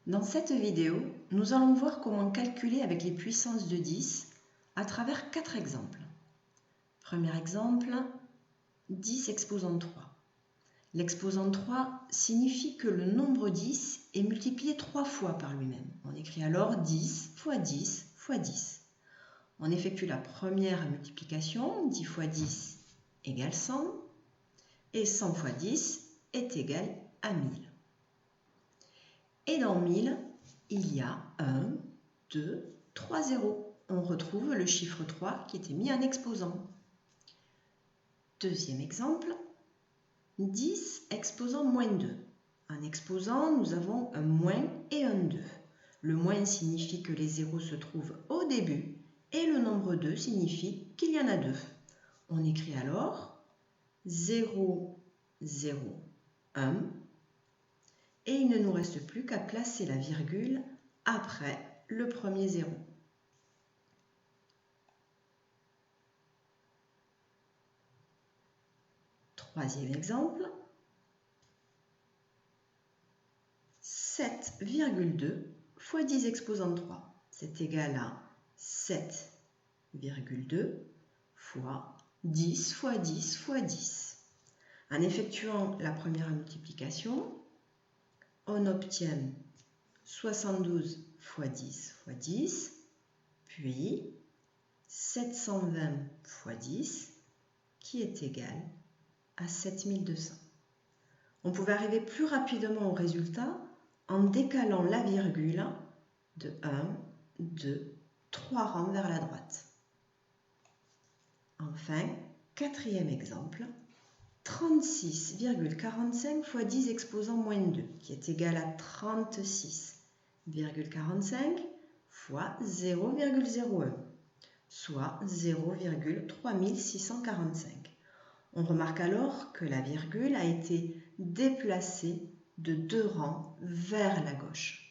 Dans cette vidéo, nous allons voir comment calculer avec les puissances de 10 à travers 4 exemples. Premier exemple, 10 exposant 3. L'exposant 3 signifie que le nombre 10 est multiplié 3 fois par lui-même. On écrit alors 10 fois 10 fois 10. On effectue la première multiplication, 10 fois 10 égale 100, et 100 fois 10 est égal à 1000. Et dans 1000, il y a 1, 2, 3 zéros. On retrouve le chiffre 3 qui était mis en exposant. Deuxième exemple, 10 exposant moins 2. En exposant, nous avons un moins et un 2. Le moins signifie que les zéros se trouvent au début et le nombre 2 signifie qu'il y en a 2. On écrit alors 0, 0, 1. Et il ne nous reste plus qu'à placer la virgule après le premier zéro. Troisième exemple, 7,2 fois 10 exposant 3. C'est égal à 7,2 fois 10 fois 10 fois 10. En effectuant la première multiplication, on obtient 72 fois 10 fois 10, puis 720 fois 10, qui est égal à 7200. On pouvait arriver plus rapidement au résultat en décalant la virgule de 1, 2, 3 rangs vers la droite. Enfin, quatrième exemple, 36,45 fois 10 exposant moins 2, qui est égal à 36,45 fois 0,01, soit 0,3645. On remarque alors que la virgule a été déplacée de 2 rangs vers la gauche.